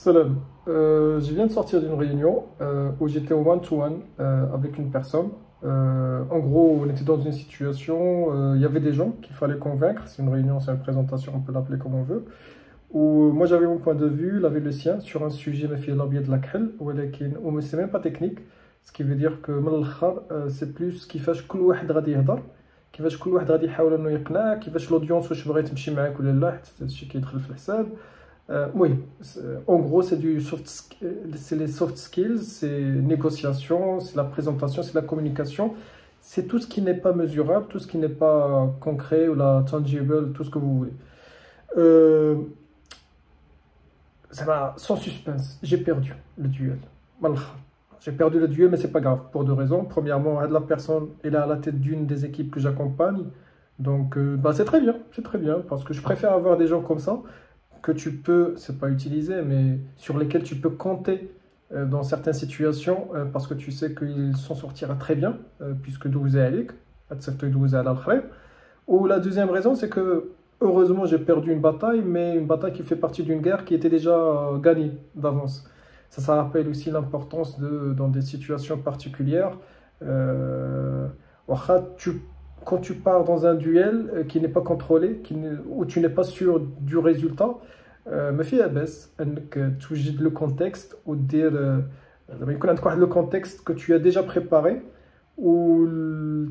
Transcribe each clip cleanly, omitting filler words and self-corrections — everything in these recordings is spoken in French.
Salam. Je viens de sortir d'une réunion où j'étais au one-to-one avec une personne. En gros, on était dans une situation, il y avait des gens qu'il fallait convaincre. C'est une réunion, c'est une présentation, on peut l'appeler comme on veut. Où moi j'avais mon point de vue, il avait le sien sur un sujet, mais في الأبيض الأكحل ولكن c'est même pas technique. Ce qui veut dire que من الآخر c'est plus كيفاش كل واحد غادي يهضر، كيفاش كل واحد غادي يحاول انه يقنع، كيفاش الاودينس واش باغي تمشي معاك ولا لا، حتى هذا الشيء كيدخل في الحساب. Oui, en gros, c'est les soft skills, c'est négociation, c'est la présentation, c'est la communication, c'est tout ce qui n'est pas mesurable, tout ce qui n'est pas concret ou la tangible, tout ce que vous voulez. Euh, Ça va, sans suspense, j'ai perdu le duel. Malakha. J'ai perdu le duel, mais c'est pas grave, pour deux raisons. Premièrement, la personne elle est à la tête d'une des équipes que j'accompagne, donc bah, c'est très bien, parce que je préfère avoir des gens comme ça que tu peux, c'est pas utiliser, mais sur lesquels tu peux compter dans certaines situations, parce que tu sais qu'ils s'en sortira très bien, puisque douze alik, ou la deuxième raison, c'est que heureusement j'ai perdu une bataille, mais une bataille qui fait partie d'une guerre qui était déjà gagnée d'avance. Ça rappelle aussi l'importance dans des situations particulières. Wacha, quand tu pars dans un duel qui n'est pas contrôlé, où tu n'es pas sûr du résultat, ما فيها باس انك توجد le contexte ou dire زعما يكون عندك واحد le contexte que tu as déjà préparé où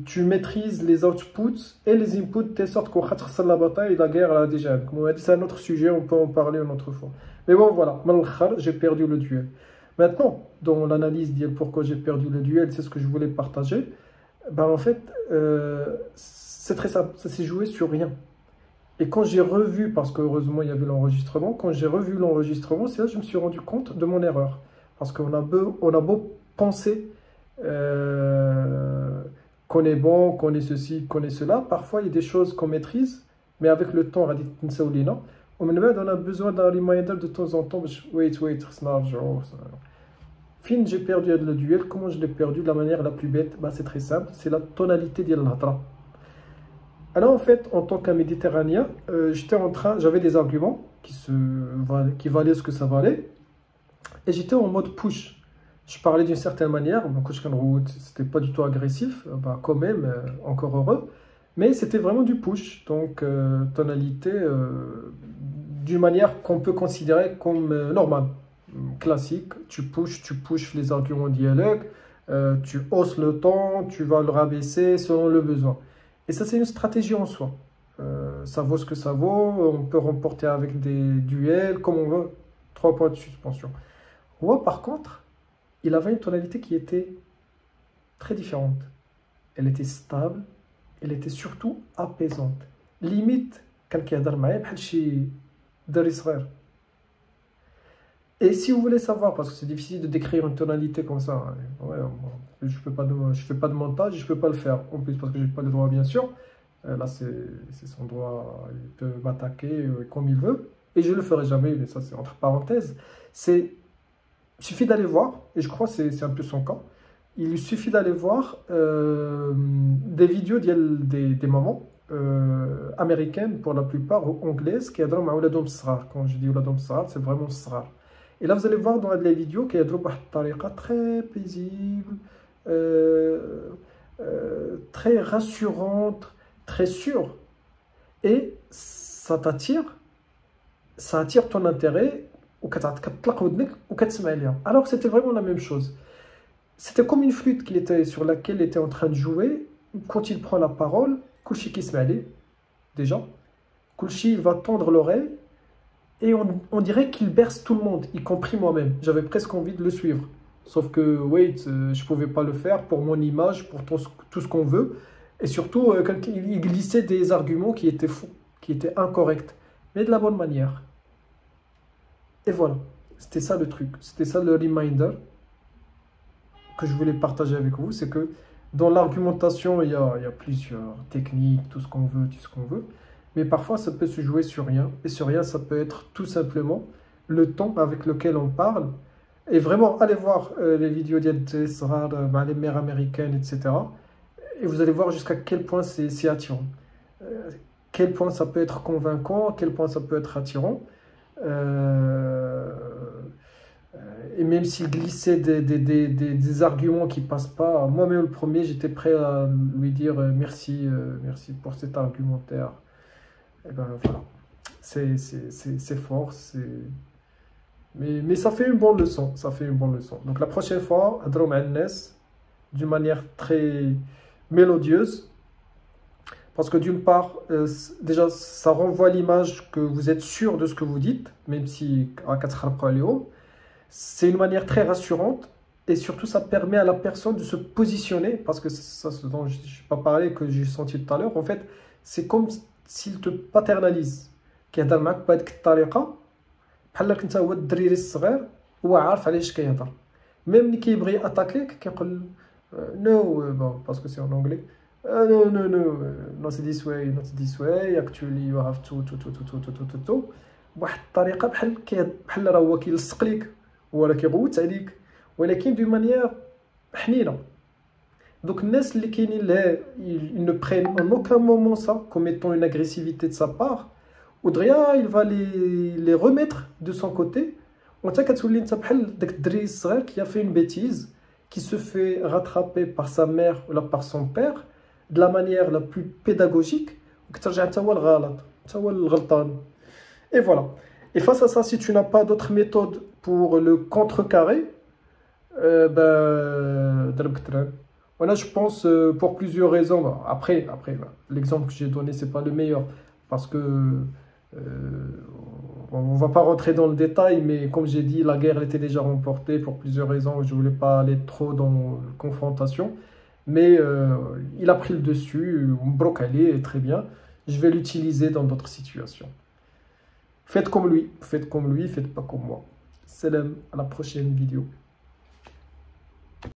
tu maîtrises les outputs et les inputs de sorte que واخا تخسر la bataille la guerre là déjà c'est un autre sujet, on peut en parler une autre fois. Mais bon voilà, من الآخر j'ai perdu le duel. Maintenant dans l'analyse de pourquoi j'ai perdu le duel, c'est ce que je voulais partager. Ben en fait c'est très simple, ça s'est joué sur rien. Et quand j'ai revu, parce qu'heureusement il y avait l'enregistrement, quand j'ai revu l'enregistrement, c'est là que je me suis rendu compte de mon erreur. Parce on a beau penser qu'on est bon, qu'on est ceci, qu'on est cela, parfois il y a des choses qu'on maîtrise, mais avec le temps, on a besoin d'un reminder de temps en temps. Wait, fin, j'ai perdu le duel. Comment je l'ai perdu de la manière la plus bête? Bah, c'est très simple, c'est la tonalité de l'hadra. Alors en fait, en tant qu'un Méditerranéen, j'avais des arguments qui valaient ce que ça valait, et j'étais en mode push. Je parlais d'une certaine manière, donc c'était pas du tout agressif, bah, quand même, encore heureux, mais c'était vraiment du push, donc tonalité d'une manière qu'on peut considérer comme normale, classique. Tu pushes les arguments dialogue, tu hausses le ton, tu vas le rabaisser selon le besoin. Et ça, c'est une stratégie en soi. Ça vaut ce que ça vaut. On peut remporter avec des duels, comme on veut. 3 points de suspension. Moi, par contre, il avait une tonalité qui était très différente. Elle était stable. Elle était surtout apaisante. Limite, quelqu'un qui a et si vous voulez savoir, parce que c'est difficile de décrire une tonalité comme ça, hein, ouais, je fais pas de montage, je peux pas le faire. En plus, parce que j'ai pas le droit, bien sûr. Là, c'est son droit, il peut m'attaquer comme il veut. Et je le ferai jamais, mais ça, c'est entre parenthèses. Il suffit d'aller voir, et je crois que c'est un peu son cas. Il lui suffit d'aller voir des vidéos des mamans américaines, pour la plupart, ou anglaises, qui adorent Ouladom Srar. Quand je dis Ouladom Srar, c'est vraiment Srar. Et là, vous allez voir dans les vidéos qu'il y a de tariqa très paisible, très rassurante, très sûre. Et ça attire ton intérêt. Alors que c'était vraiment la même chose. C'était comme une flûte sur laquelle il était en train de jouer. Quand il prend la parole, Kulchi Kismali, déjà, Kulchi va tendre l'oreille. Et on dirait qu'il berce tout le monde, y compris moi-même. J'avais presque envie de le suivre. Sauf que, je ne pouvais pas le faire pour mon image, pour tout ce qu'on veut. Et surtout, quand il glissait des arguments qui étaient faux, qui étaient incorrects, mais de la bonne manière. Et voilà, c'était ça le truc. C'était ça le reminder que je voulais partager avec vous. C'est que dans l'argumentation, il y a plusieurs techniques, tout ce qu'on veut. Mais parfois, ça peut se jouer sur rien. Et sur rien, ça peut être tout simplement le ton avec lequel on parle. Et vraiment, allez voir les vidéos d'Israr, les mères américaines, etc. Et vous allez voir jusqu'à quel point c'est attirant. Quel point ça peut être convaincant, quel point ça peut être attirant. et même s'il glissait des arguments qui passent pas, moi-même le premier, j'étais prêt à lui dire merci, merci pour cet argumentaire. Et ben voilà, c'est fort, mais ça fait une bonne leçon, ça fait une bonne leçon. Donc la prochaine fois, هضروا مع الناس d'une manière très mélodieuse, parce que d'une part, déjà, ça renvoie l'image que vous êtes sûr de ce que vous dites, même si c'est une manière très rassurante, et surtout ça permet à la personne de se positionner, parce que ça, ce dont je n'ai pas parlé, que j'ai senti tout à l'heure, en fait, c'est comme s'il te paternalise. كيهضر معك بهذيك الطريقه بحال كنت هو الدريري الصغير هو عارف علاش كيهضر ميم ملي كيبغي اتاكيك كيقول نو بون باسكو سي ان انجلي no no no not this way not this way actually you have to بواحد الطريقه بحال راه هو كيلصق ليك ولا كيغوت عليك ولكن دو مانيير حنينه. Donc الناس اللي كاينين لها ils ne prennent en aucun moment ça comme étant une agressivité de sa part, Audrey, il va les remettre de son côté. On tient qu'à souligner qui a fait une bêtise, qui se fait rattraper par sa mère ou par son père de la manière la plus pédagogique. Et voilà. Et face à ça, si tu n'as pas d'autre méthode pour le contrecarrer, voilà, je pense pour plusieurs raisons. Après l'exemple que j'ai donné, c'est pas le meilleur parce que on va pas rentrer dans le détail, mais comme j'ai dit, la guerre était déjà remportée pour plusieurs raisons. Je voulais pas aller trop dans la confrontation, mais il a pris le dessus. Brocali est très bien. Je vais l'utiliser dans d'autres situations. Faites comme lui, faites pas comme moi. Salam, à la prochaine vidéo.